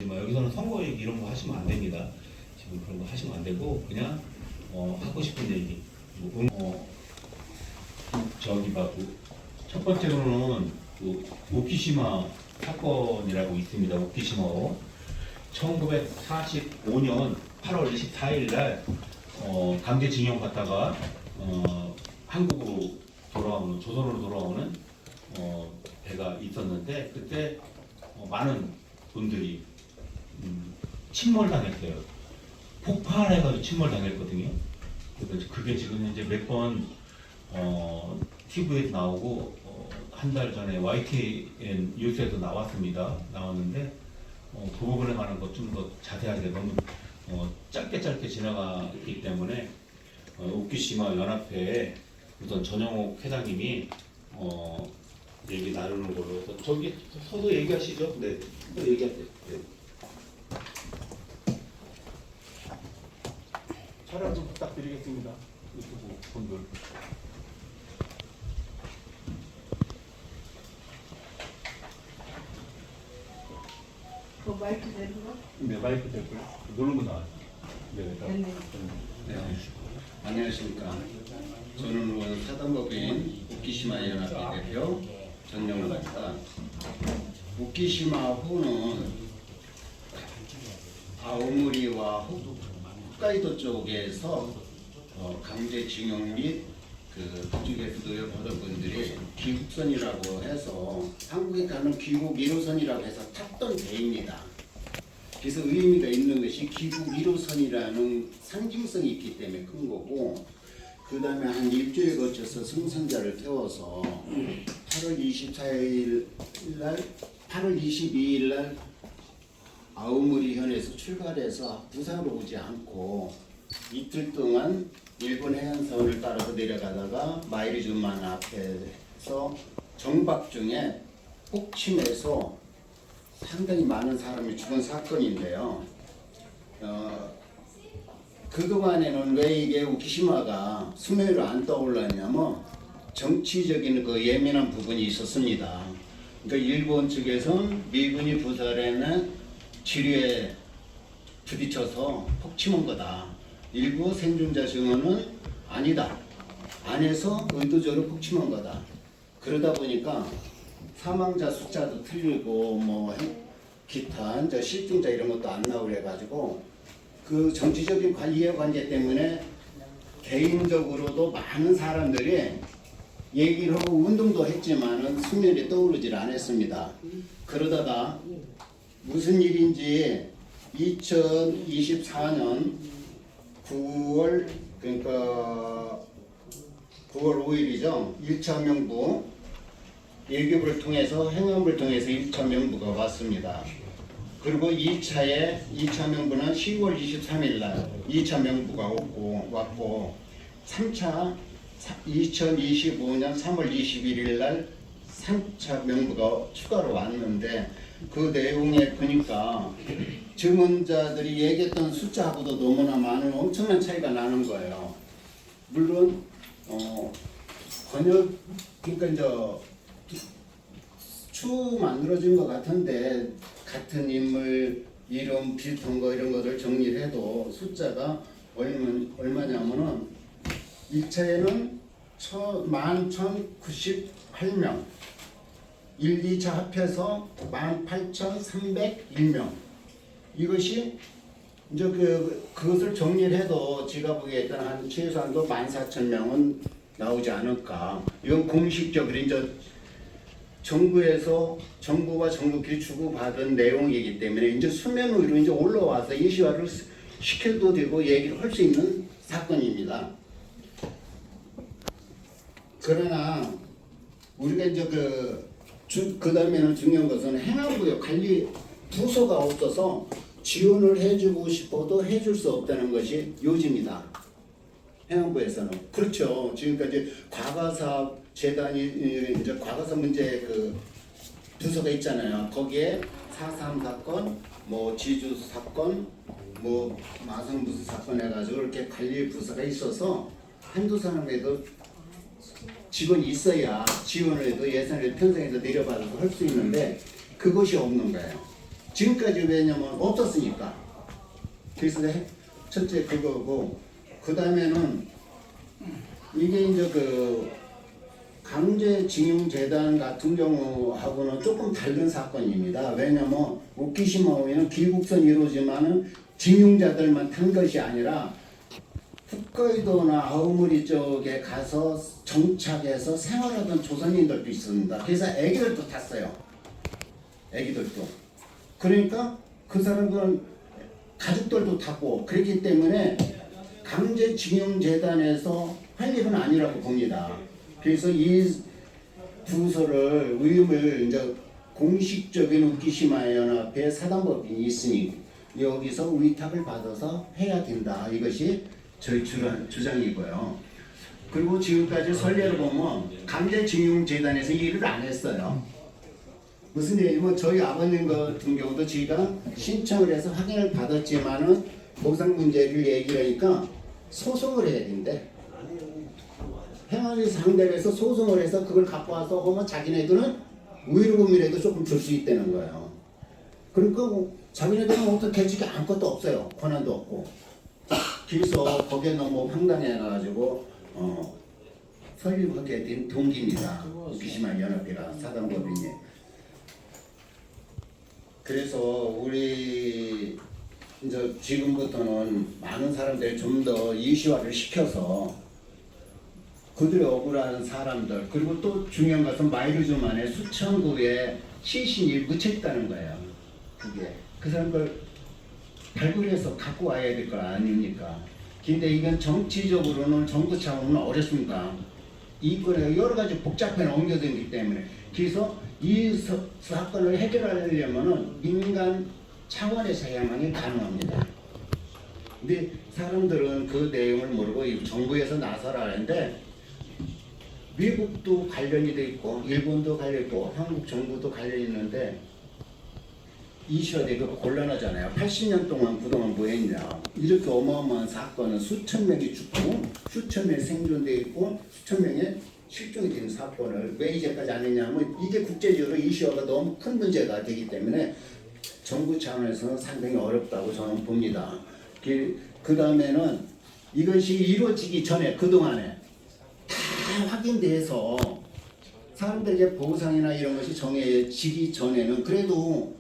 있지만 여기서는 선거 얘기 이런 거 하시면 안 됩니다. 지금 그런 거 하시면 안 되고 그냥 하고 싶은 얘기. 저기 첫 번째로는 오키시마 사건이라고 있습니다. 오키시마호 1945년 8월 24일 날 강제징용 갔다가 한국으로 돌아오는 조선으로 돌아오는 배가 있었는데 그때 많은 분들이 침몰당했어요. 폭발해가지고 침몰당했거든요. 그래서 그게 지금 이제 몇 번 TV에도 나오고 한 달 전에 YTN 뉴스에도 나왔는데 그 부분에 관한 것 좀 더 자세하게 너무 짧게 지나갔기 때문에 오키시마 연합회에 우선 전영옥 회장님이 얘기 나누는 걸로 해서 저기 서도 얘기하시죠. 네, 서도 얘기하세요. 네. 촬영 좀 부탁드리겠습니다. 유튜브 분들. 마이크 되는 거? 네, 마이크 됐고요. 누르면 나와요. 네, 됐네. 네, 안녕하십니까. 저는 오늘 사단법인 오키시마 연합회 대표 전영우입니다. 오키시마호는 아오모리와 홋카이도 쪽에서 강제징용 및 그쪽에서 노역하던 분들이 귀국선이라고 해서 한국에 가는 귀국 1호선이라고 해서 탔던 배입니다. 그래서 의미가 있는 것이 귀국 1호선이라는 상징성이 있기 때문에 큰 거고, 그 다음에 한 일주일 거쳐서 승선자를 태워서 8월 24일 날, 8월 22일 날 아오모리현에서 출발해서 부산으로 오지 않고 이틀 동안 일본 해안선을 따라서 내려가다가 마이리준만 앞에서 정박 중에 폭침해서 상당히 많은 사람이 죽은 사건인데요. 그동안에는 왜 이게 오키시마가 수면 위로 안 떠올랐냐면 정치적인 그 예민한 부분이 있었습니다. 그러니까 일본 측에서는 미군이 부산에는 지뢰에 부딪혀서 폭침한 거다. 일부 생존자 증언은 아니다. 안에서 의도적으로 폭침한 거다. 그러다 보니까 사망자 숫자도 틀리고 뭐 기타 이제 실종자 이런 것도 안 나오고 해가지고 그 정치적인 이해관계 때문에 개인적으로도 많은 사람들이 얘기를 하고 운동도 했지만은 수면에 떠오르질 않았습니다. 그러다가 무슨 일인지 2024년 9월 그러니까 9월 5일이죠. 1차 명부 예교를 통해서 행안부를 통해서 1차 명부가 왔습니다. 그리고 2차 명부는 10월 23일 날 2차 명부가 왔고 3차 2025년 3월 21일 날 3차 명부가 추가로 왔는데 그 내용에 보니까 증언자들이 얘기했던 숫자하고도 너무나 많은 엄청난 차이가 나는 거예요. 물론 번역 그러니까 이제 추 만들어진 것 같은데 같은 인물 이름 비슷한 거 이런 것들 정리를 해도 숫자가 얼마냐면은 1차에는 11,098명 1, 2차 합해서 18,301명 이것이 이제 그것을 정리를 해도 제가 보기에 일단 한 최소한도 14,000명은 나오지 않을까. 이건 공식적으로 이제 정부와 정부끼리 주고받은 내용이기 때문에 이제 수면 위로 이제 올라와서 예시화를 시켜도 되고 얘기를 할 수 있는 사건입니다. 그러나 우리가 이제 그 다음에는 중요한 것은 행안부의 관리 부서가 없어서 지원을 해주고 싶어도 해줄 수 없다는 것이 요즘이다. 행안부에서는 그렇죠. 지금까지 과거사업 재단이 이제 과거사 문제 부서가 있잖아요. 거기에 4.3 사건, 뭐 지주 사건, 뭐 마성 무슨 사건 해가지고 이렇게 관리 부서가 있어서 한두 사람에도 직원이 있어야 지원을 해도 예산을 편성해서 내려받아서 할 수 있는데 그것이 없는 거예요. 지금까지 왜냐면 없었으니까. 그래서 첫째 그거고, 그 다음에는 이게 이제 그 강제징용재단 같은 경우하고는 조금 다른 사건입니다. 왜냐면 우키시마호에는 길국선이 이루어지만은 징용자들만 탄 것이 아니라 홋카이도나 아오모리 쪽에 가서 정착해서 생활하던 조선인들도 있습니다. 그래서 애기들도 탔어요. 애기들도. 그러니까 그 사람들은 가족들도 탔고 그렇기 때문에 강제징용재단에서 할 일은 아니라고 봅니다. 그래서 이 부서를 위임을 이제 공식적인 우키시마 연합회 사단법인이 있으니 여기서 위탁을 받아서 해야 된다. 이것이 저희 주장이고요. 그리고 지금까지 선례를 보면 강제징용재단에서 일을 안 했어요. 무슨 얘기냐면 저희 아버님 같은 경우도 저희가 신청을 해서 확인을 받았지만은 보상 문제를 얘기하니까 소송을 해야 된대. 행안위 상대로 해서 소송을 해서 그걸 갖고 와서 하면 자기네들은 위로금이라도 조금 줄 수 있다는 거예요. 그러니까 뭐 자기네들은 어떻게 해주기 아무것도 없어요. 권한도 없고. 그래서 거기에 너무 황당해가지고 설립하게 된 동기입니다. 우키시마 연합회가 사단법인이. 그래서 우리 이제 지금부터는 많은 사람들이 좀 더 이슈화를 시켜서 그들의 억울한 사람들, 그리고 또 중요한 것은 마이루즈 만에 수천 구의 시신이 묻혀있다는 거예요. 그게 그 사람들 발굴해서 갖고 와야 될 거 아닙니까? 근데 이건 정치적으로는 정부 차원은 어렵습니다. 이권에 여러 가지 복잡한 옮겨지기 때문에. 그래서 이 사건을 해결하려면은 민간 차원에서 해야만이 가능합니다. 근데 사람들은 그 내용을 모르고 정부에서 나서라 하는데 미국도 관련이 돼 있고 일본도 관련 있고 한국 정부도 관련이 있는데 이슈가 되고 곤란하잖아요. 80년 동안 그동안 뭐 했냐. 이렇게 어마어마한 사건은 수천 명이 죽고 수천 명이 생존돼 있고 수천 명이 실종이 된 사건을 왜 이제까지 안 했냐면 이게 국제적으로 이슈가 너무 큰 문제가 되기 때문에 정부 차원에서는 상당히 어렵다고 저는 봅니다. 그 다음에는 이것이 이루어지기 전에 그동안에 다 확인돼서 사람들에게 보상이나 이런 것이 정해지기 전에는 그래도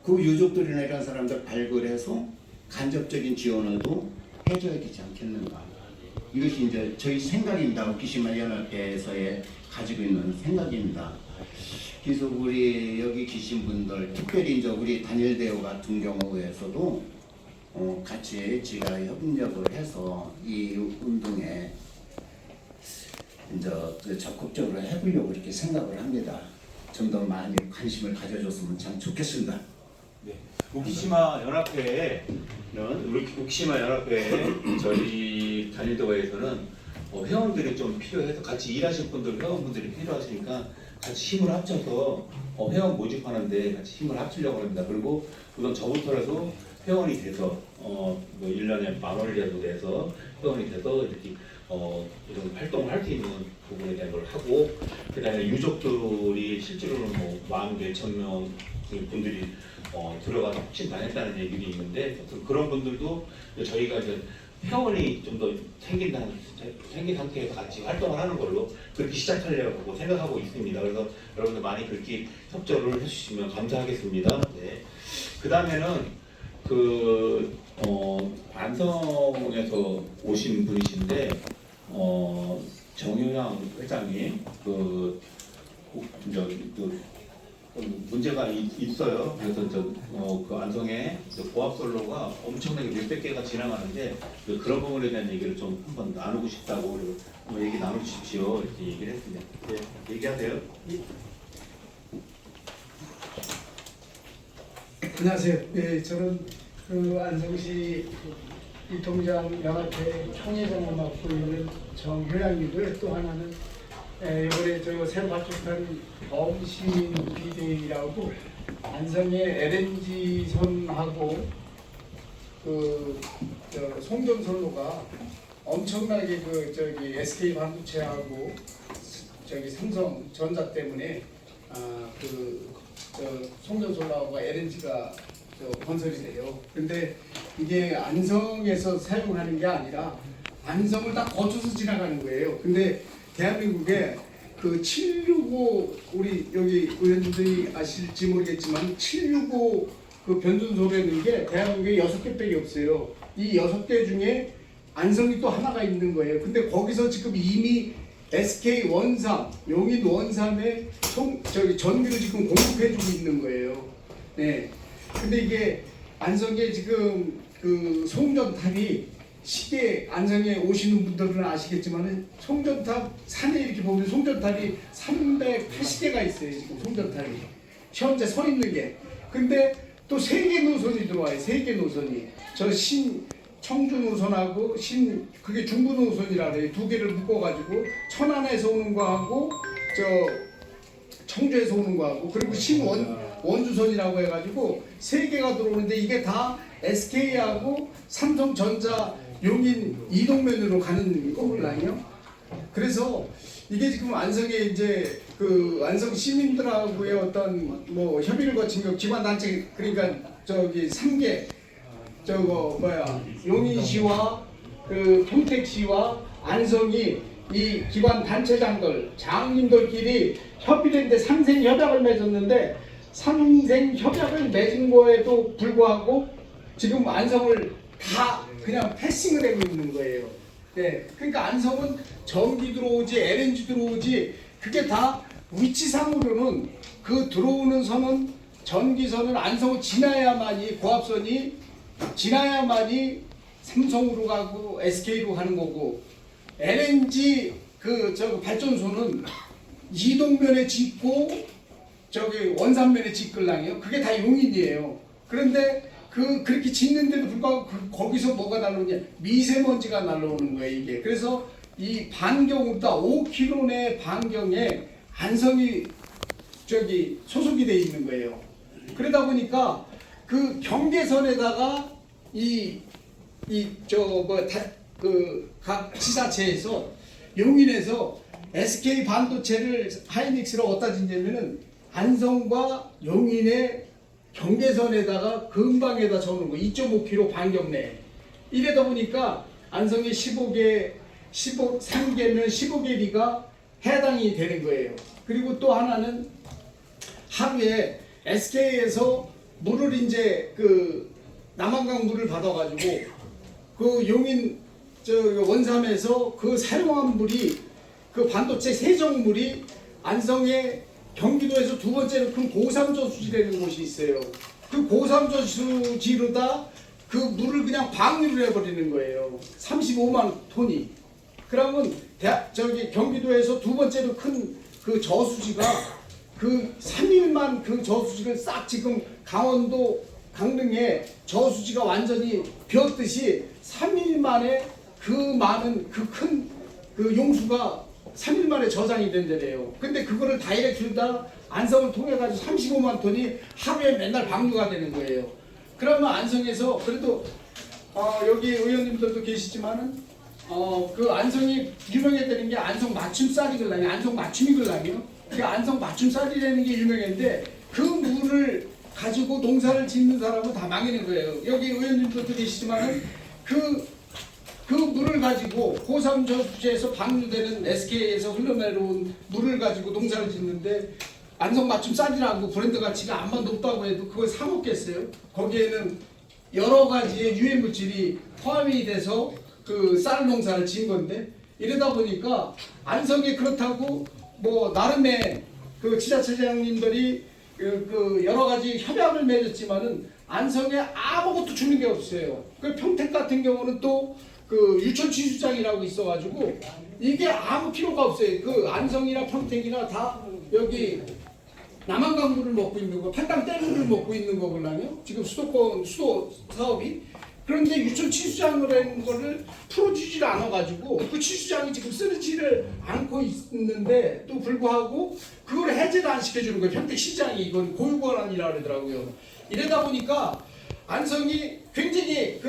그 유족들이나 이런 사람들 발굴해서 간접적인 지원을도 해줘야 되지 않겠는가. 이것이 이제 저희 생각입니다. 우키시마 연합회에서의 가지고 있는 생각입니다. 그래서 우리 여기 계신 분들, 특별히 이제 우리 단일 대우 같은 경우에서도 같이 제가 협력을 해서 이 운동에 이제 적극적으로 해보려고 이렇게 생각을 합니다. 좀 더 많이 관심을 가져줬으면 참 좋겠습니다. 네. 우키시마 연합회는 우키시마 연합회 저희 단일대회에서는 회원들이 좀 필요해서 같이 일하실 분들 회원분들이 필요하시니까 같이 힘을 합쳐서 회원 모집하는데 같이 힘을 합치려고 합니다. 그리고 우선 저부터라도 회원이 돼서 뭐 1년에 10,000원이라도 내서 회원이 돼서 이렇게 이런 활동을 할 수 있는 부분에 대한 걸 하고, 그다음에 유족들이 실제로는 뭐 10,000명 분들이 들어가서 혹시 다녔다는 얘기도 있는데 그런 분들도 저희가 이제 회원이 좀 더 생긴 상태에서 같이 활동을 하는 걸로 그렇게 시작하려고 생각하고 있습니다. 그래서 여러분들 많이 그렇게 협조를 해주시면 감사하겠습니다. 네. 그 다음에는 안성에서 오신 분이신데 정효양 회장님 문제가 있어요. 그래서 그 안성에 고압솔로가 엄청나게 몇백 개가 지나가는데 그런 부분에 대한 얘기를 좀 한번 나누고 싶다고 한번 얘기 나누십시오 이렇게 얘기를 했습니다. 네, 얘기하세요. 안녕하세요. 네, 저는 안성시 유통장 연합회 총회장을 맡고 있는 정효양이고요. 또 하나는 이번에 저 새로 발족한 범시민 비대위라고 안성의 LNG선하고 송전선로가 엄청나게 SK 반도체하고 삼성전자 때문에 송전솔라하고 LNG가 건설이 돼요. 근데 이게 안성에서 사용하는 게 아니라 안성을 다 거쳐서 지나가는 거예요. 근데 대한민국에 그 765 우리 여기 의원님들이 아실지 모르겠지만 765 그 변전소라는 게 대한민국에 6개밖에 없어요. 이 6개 중에 안성이 또 하나가 있는 거예요. 근데 거기서 지금 이미 SK 원삼, 용인 원삼에 전기를 지금 공급해주고 있는 거예요. 네. 근데 이게 안성에 지금 그 송전탑이 시계 안성에 오시는 분들은 아시겠지만은 송전탑 산에 이렇게 보면 송전탑이 380개가 있어요. 지금 송전탑이 현재 서 있는 게. 근데 또 3개 노선이 들어와요. 3개 노선이. 저 청주 노선하고 그게 중부 노선이라 그래요. 2개를 묶어가지고 천안에서 오는 거하고 청주에서 오는 거하고 그리고 원주선이라고 해가지고 3개가 들어오는데 이게 다 SK하고 삼성전자 용인 이동면으로 가는 거거든요. 그래서 이게 지금 안성에 이제 그 안성 시민들하고의 어떤 뭐 협의를 거친 거 기관 단체 그러니까 3개 용인시와 그 평택시와 안성이 이 기관 단체장들 장님들끼리 협의했는데 상생협약을 맺었는데 상생협약을 맺은 거에도 불구하고 지금 안성을 다 그냥 패싱을 하고 있는 거예요. 네, 그러니까 안성은 전기 들어오지 LNG 들어오지 그게 다 위치상으로는 그 들어오는 선은 전기선은 안성을 지나야만이 고압선이 지나야만이 삼성으로 가고 SK로 가는 거고 LNG 발전소는 이동면에 짓고 원산면에 짓걸랑이요. 그게 다 용인이에요. 그런데 그렇게 짓는데도 불구하고 거기서 뭐가 날라오냐 미세먼지가 날라오는 거예요 이게. 그래서 이 반경보다 5km 내 반경에 안성이 소속이 돼 있는 거예요. 그러다 보니까 그 경계선에다가 각 지자체에서 용인에서 SK 반도체를 하이닉스를 어디다 짓냐면은 안성과 용인의 경계선에다가 근방에다 적는 거 2.5km 반경 내에. 이러다 보니까 안성의 3개면 15개리가 해당이 되는 거예요. 그리고 또 하나는 하루에 SK에서 물을 이제 남한강 물을 받아가지고 그 용인 원삼에서 그 사용한 물이 그 반도체 세정물이 안성의 경기도에서 2번째로 큰 고삼저수지라는 곳이 있어요. 그 고삼저수지로다 그 물을 그냥 방류를 해버리는 거예요. 35만 톤이. 그러면 경기도에서 2번째로 큰 그 저수지가 그 3일만 그 저수지를 싹 지금 강원도 강릉에 저수지가 완전히 비었듯이 3일 만에 그 많은 그 큰 그 용수가 3일 만에 저장이 된대요. 근데 그거를 다이렉트다 안성을 통해 가지고 35만 톤이 하루에 맨날 방류가 되는 거예요. 그러면 안성에서 그래도 여기 의원님들도 계시지만은 그 안성이 유명했다는 게 안성 맞춤쌀이걸랑요. 안성 맞춤이걸랑요. 그 안성 맞춤쌀이라는 게 유명했는데 그 물을 가지고 농사를 짓는 사람은 다 망하는 거예요. 여기 의원님들도 계시지만은 그 물을 가지고 고삼저수지에서 방류되는 SK에서 흘러내려온 물을 가지고 농사를 짓는데 안성 맞춤 쌀이라고 브랜드 가치가 암만 높다고 해도 그걸 사 먹겠어요? 거기에는 여러 가지의 유해 물질이 포함이 돼서 그 쌀 농사를 지은 건데 이러다 보니까 안성이 그렇다고 뭐 나름의 그 지자체장님들이 그 여러 가지 협약을 맺었지만은 안성에 아무것도 주는 게 없어요. 그 평택 같은 경우는 또 그 유천 취수장이라고 있어가지고 이게 아무 필요가 없어요. 그 안성이나 평택이나 다 여기 남한강 물을 먹고 있는 거, 팔당 댐물을 먹고 있는 거거든요. 지금 수도 사업이. 그런데 유천 취수장이라는 거를 풀어주질 않아가지고 그 취수장이 지금 쓰러지를 않고 있는데 또 불구하고 그걸 해제도 안 시켜주는 거예요. 평택시장이 이건 고유권이라 그러더라고요. 이러다 보니까 안성이 굉장히